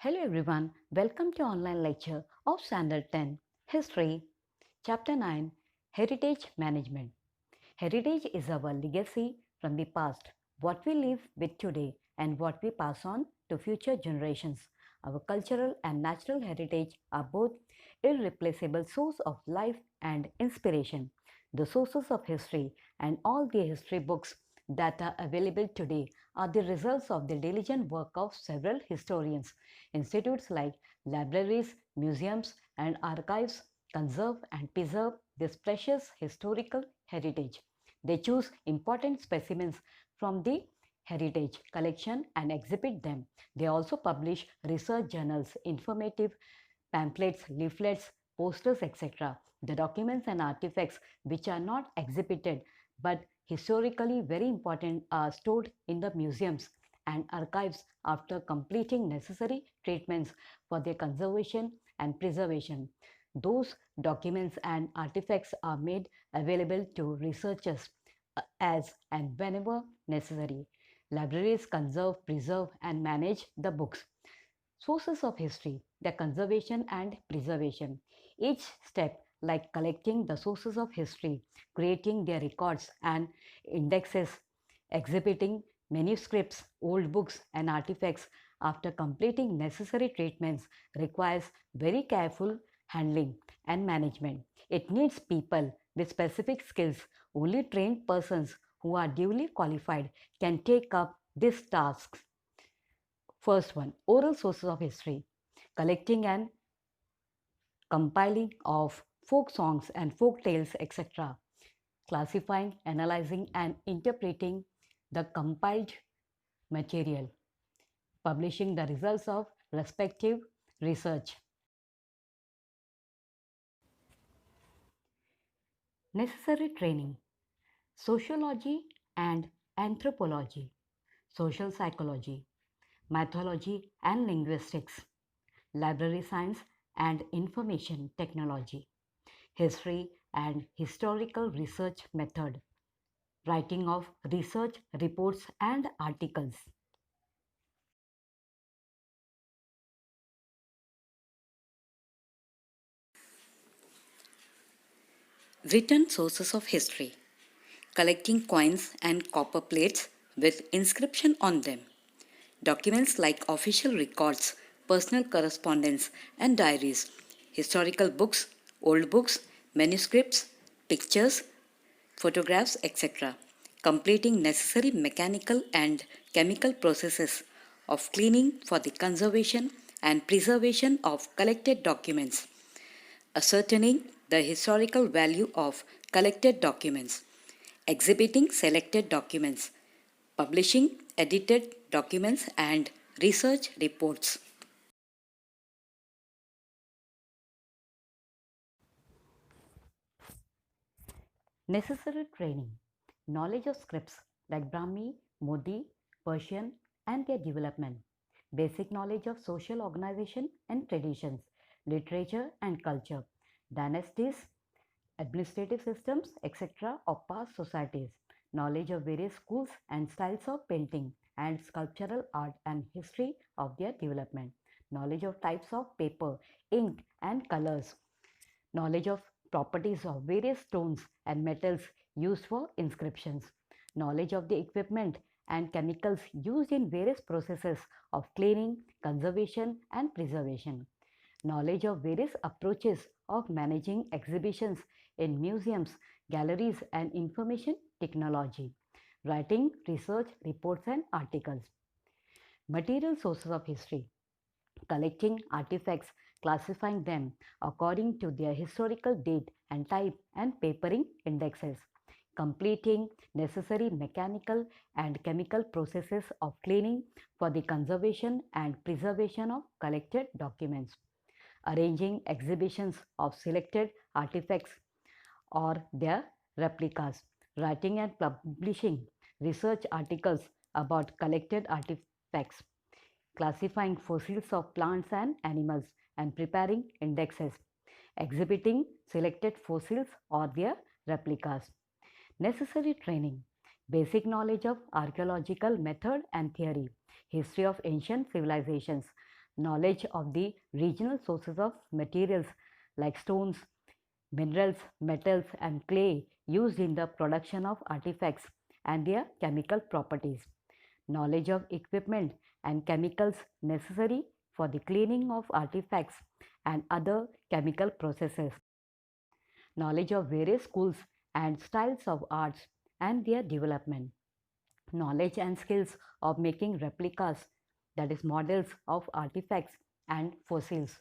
Hello everyone, welcome to online lecture of Standard 10 History, Chapter 9 Heritage Management. Heritage is our legacy from the past, what we live with today and what we pass on to future generations. Our cultural and natural heritage are both irreplaceable source of life and inspiration. The sources of history and all the history books that are available today are the results of the diligent work of several historians. Institutes like libraries, museums, and archives conserve and preserve this precious historical heritage. They choose important specimens from the heritage collection and exhibit them. They also publish research journals, informative pamphlets, leaflets, posters, etc. The documents and artifacts which are not exhibited but historically very important are stored in the museums and archives after completing necessary treatments for their conservation and preservation. Those documents and artifacts are made available to researchers as and whenever necessary. Libraries conserve, preserve, and manage the books. Sources of history, their conservation and preservation. Each step, like collecting the sources of history, creating their records and indexes, exhibiting manuscripts, old books, and artifacts after completing necessary treatments, requires very careful handling and management. It needs people with specific skills. Only trained persons who are duly qualified can take up these tasks. First one, oral sources of history, collecting and compiling of folk songs and folk tales, etc. Classifying, analyzing, and interpreting the compiled material. Publishing the results of respective research. Necessary training, sociology and anthropology, social psychology, mythology and linguistics, library science and information technology, history and historical research method, writing of research reports and articles. Written sources of history, collecting coins and copper plates with inscription on them. Documents like official records, personal correspondence and diaries, historical books, old books, manuscripts, pictures, photographs, etc. Completing necessary mechanical and chemical processes of cleaning for the conservation and preservation of collected documents. Ascertaining the historical value of collected documents. Exhibiting selected documents. Publishing edited documents and research reports. Necessary training, knowledge of scripts like Brahmi, Modi, Persian, and their development, basic knowledge of social organization and traditions, literature and culture, dynasties, administrative systems, etc., of past societies, knowledge of various schools and styles of painting and sculptural art and history of their development, knowledge of types of paper, ink, and colors, knowledge of properties of various stones and metals used for inscriptions, knowledge of the equipment and chemicals used in various processes of cleaning, conservation, and preservation, knowledge of various approaches of managing exhibitions in museums, galleries, and information technology, writing research reports and articles. Material sources of history, collecting artifacts, classifying them according to their historical date and type, and papering indexes, completing necessary mechanical and chemical processes of cleaning for the conservation and preservation of collected documents, arranging exhibitions of selected artifacts or their replicas, writing and publishing research articles about collected artifacts, classifying fossils of plants and animals, and preparing indexes, exhibiting selected fossils or their replicas. Necessary training, basic knowledge of archaeological method and theory, history of ancient civilizations, knowledge of the regional sources of materials like stones, minerals, metals, and clay used in the production of artifacts and their chemical properties, knowledge of equipment and chemicals necessary for the cleaning of artifacts and other chemical processes, knowledge of various schools and styles of arts and their development, knowledge and skills of making replicas, that is, models of artifacts and fossils,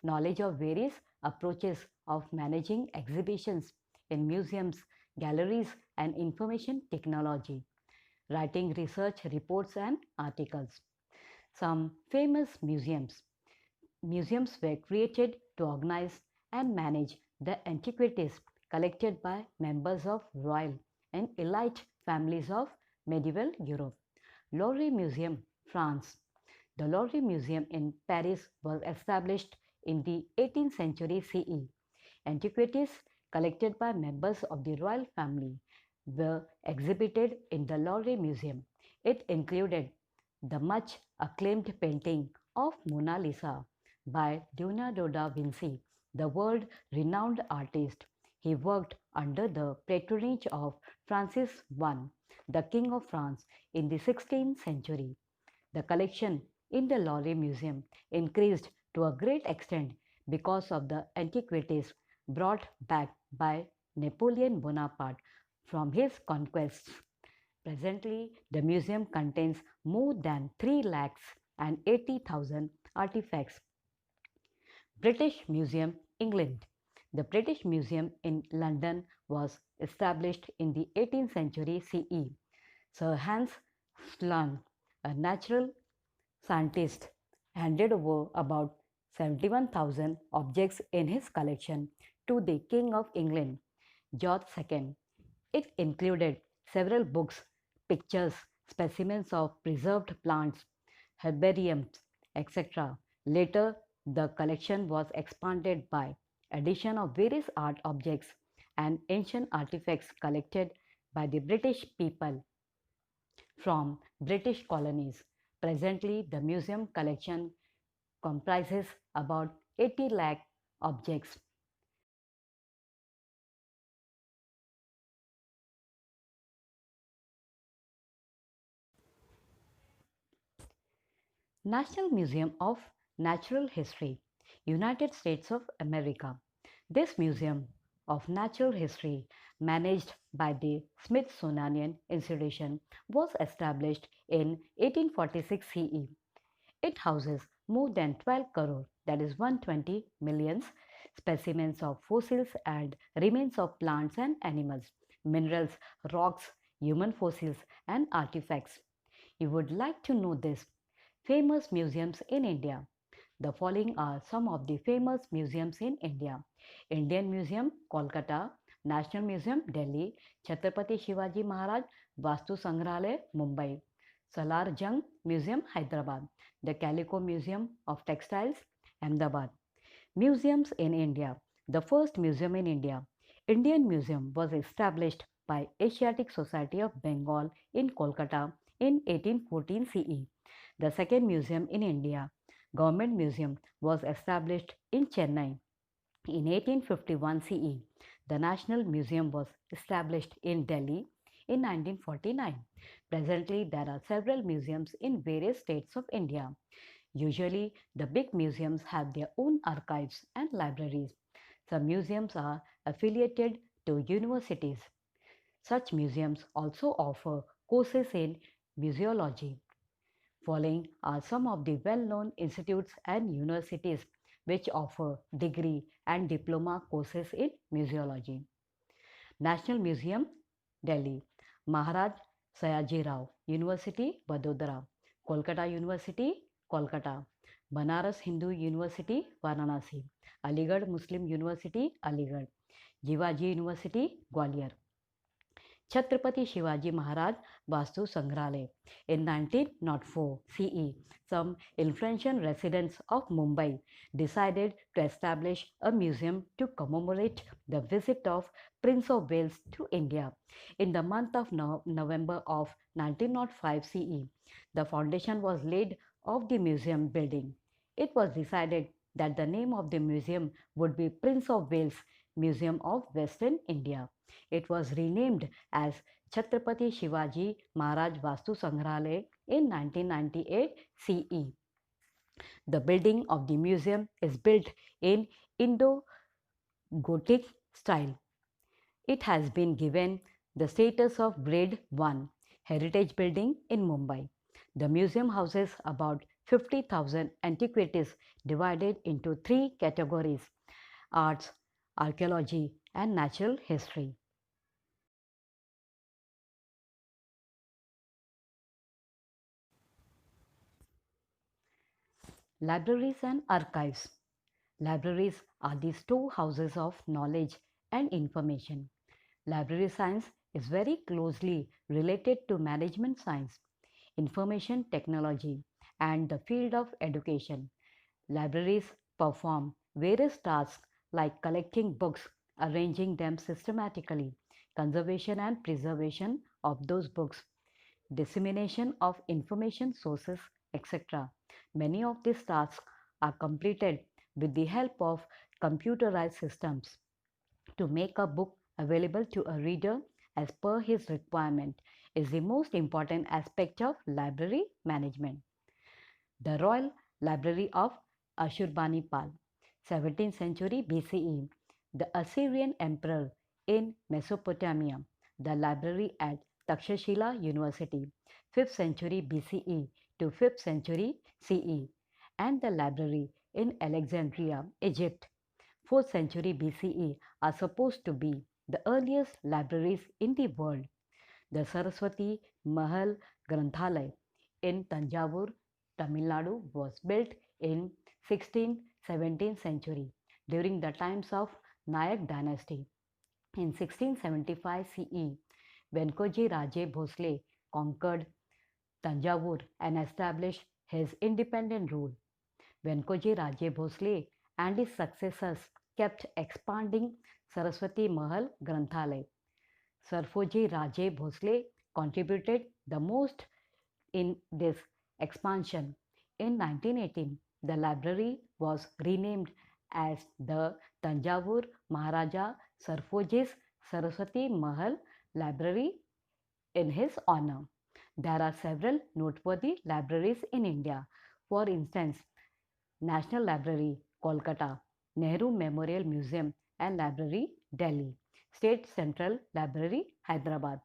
knowledge of various approaches of managing exhibitions in museums, galleries, and information technology, writing research reports and articles. Some famous museums. Museums were created to organize and manage the antiquities collected by members of royal and elite families of medieval Europe. Louvre Museum, France. The Louvre Museum in Paris was established in the 18th century CE. Antiquities collected by members of the royal family were exhibited in the Louvre Museum. It included the much acclaimed painting of Mona Lisa by Leonardo da Vinci, the world renowned artist. He worked under the patronage of Francis I, the King of France, in the 16th century. The collection in the Louvre Museum increased to a great extent because of the antiquities brought back by Napoleon Bonaparte from his conquests. Presently, the museum contains more than 3 lakhs and 80,000 artifacts. British Museum, England. The British Museum in London was established in the 18th century CE. Sir Hans Sloane, a natural scientist, handed over about 71,000 objects in his collection to the King of England, George II. It included several books, pictures, specimens of preserved plants, herbariums, etc. Later, the collection was expanded by addition of various art objects and ancient artifacts collected by the British people from British colonies. Presently, the museum collection comprises about 80 lakh objects. National Museum of Natural History, United States of America. This museum of natural history, managed by the Smithsonian Institution, was established in 1846 CE. It houses more than 12 crore, that is 120 millions, specimens of fossils and remains of plants and animals, minerals, rocks, human fossils, and artifacts. You would like to know this. Famous museums in India. The following are some of the famous museums in India: Indian Museum, Kolkata; National Museum, Delhi; Chhatrapati Shivaji Maharaj Vastu Sangrahalaya, Mumbai; Salar Jung Museum, Hyderabad; the Calico Museum of Textiles, Ahmedabad. Museums in India. The first museum in India, Indian Museum, was established by Asiatic Society of Bengal in Kolkata in 1814 CE. The second museum in India, Government Museum, was established in Chennai in 1851 CE. The National Museum was established in Delhi in 1949. Presently, there are several museums in various states of India. Usually, the big museums have their own archives and libraries. Some museums are affiliated to universities. Such museums also offer courses in museology. Following are some of the well-known institutes and universities which offer degree and diploma courses in museology. National Museum, Delhi; Maharaj Sayaji Rao University, Vadodara; Kolkata University, Kolkata; Banaras Hindu University, Varanasi; Aligarh Muslim University, Aligarh; Jivaji University, Gwalior. Chhatrapati Shivaji Maharaj Vastu Sangrahalaya. In 1904 CE, some influential residents of Mumbai decided to establish a museum to commemorate the visit of Prince of Wales to India. In the month of November of 1905 CE, the foundation was laid of the museum building. It was decided that the name of the museum would be Prince of Wales Museum of Western India. It was renamed as Chhatrapati Shivaji Maharaj Vastu Sangrahalaya in 1998 CE. The building of the museum is built in Indo-Gothic style. It has been given the status of Grade 1 Heritage Building in Mumbai. The museum houses about 50,000 antiquities divided into three categories: arts, archaeology, and natural history. Libraries and archives. Libraries are the storehouses of knowledge and information. Library science is very closely related to management science, information technology, and the field of education. Libraries perform various tasks like collecting books, arranging them systematically, conservation and preservation of those books, dissemination of information sources, etc. Many of these tasks are completed with the help of computerized systems. To make a book available to a reader as per his requirement is the most important aspect of library management. The Royal Library of Ashurbanipal, 17th century BCE, the Assyrian emperor in Mesopotamia, the library at Takshashila University, 5th century BCE to 5th century CE, and the library in Alexandria, Egypt, 4th century BCE are supposed to be the earliest libraries in the world. The Saraswati Mahal Granthalaya in Tanjavur, Tamil Nadu was built in 16th 17th century during the times of Nayak dynasty. In 1675 CE, Venkoji Raje Bhosle conquered Tanjavur and established his independent rule. Venkoji Raje Bhosle and his successors kept expanding Saraswati Mahal Granthalaya. Sarfoji Raje Bhosle contributed the most in this expansion. In 1918, the library was renamed as the Tanjavur Maharaja Sarfoji's Saraswati Mahal Library in his honor. There are several noteworthy libraries in India. For instance, National Library, Kolkata, Nehru Memorial Museum and Library, Delhi, State Central Library, Hyderabad,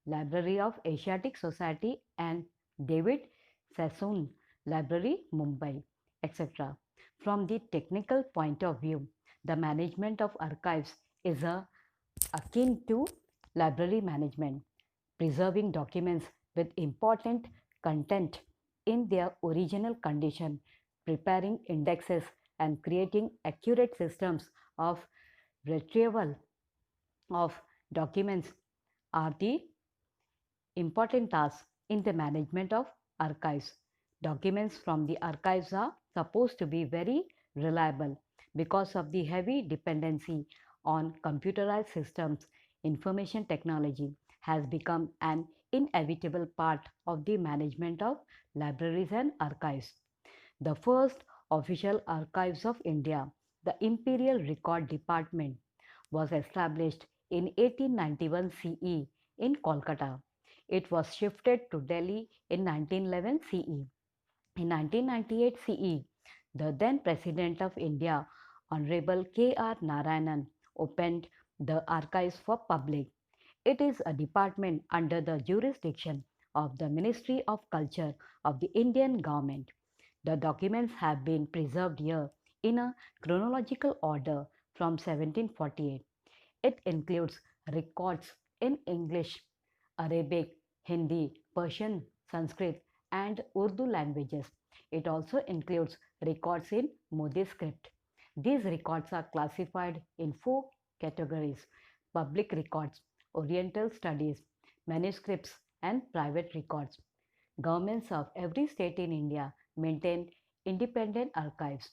Library of Asiatic Society and David Sassoon Library, Mumbai, etc. From the technical point of view, the management of archives is akin to library management, preserving documents with important content in their original condition, preparing indexes, and creating accurate systems of retrieval of documents are the important tasks in the management of archives. Documents from the archives are supposed to be very reliable because of the heavy dependency on computerized systems. Information technology has become an inevitable part of the management of libraries and archives. The first official archives of India, the Imperial Record Department, was established in 1891 CE in Kolkata. It was shifted to Delhi in 1911 CE. In 1998 CE, the then President of India, Honorable K.R. Narayanan, opened the archives for public. It is a department under the jurisdiction of the Ministry of Culture of the Indian government. The documents have been preserved here in a chronological order from 1748. It includes records in English, Arabic, Hindi, Persian, Sanskrit, and Urdu languages. It also includes records in Modi script. These records are classified in four categories: public records, Oriental studies, manuscripts, and private records. Governments of every state in India maintain independent archives.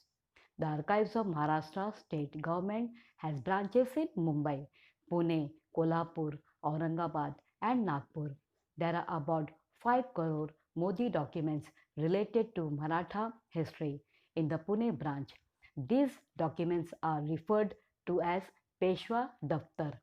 The archives of Maharashtra state government has branches in Mumbai, Pune, Kolhapur, Aurangabad, and Nagpur. There are about 5 crore Modi documents related to Maratha history. in the Pune branch. These documents are referred to as Peshwa Daftar.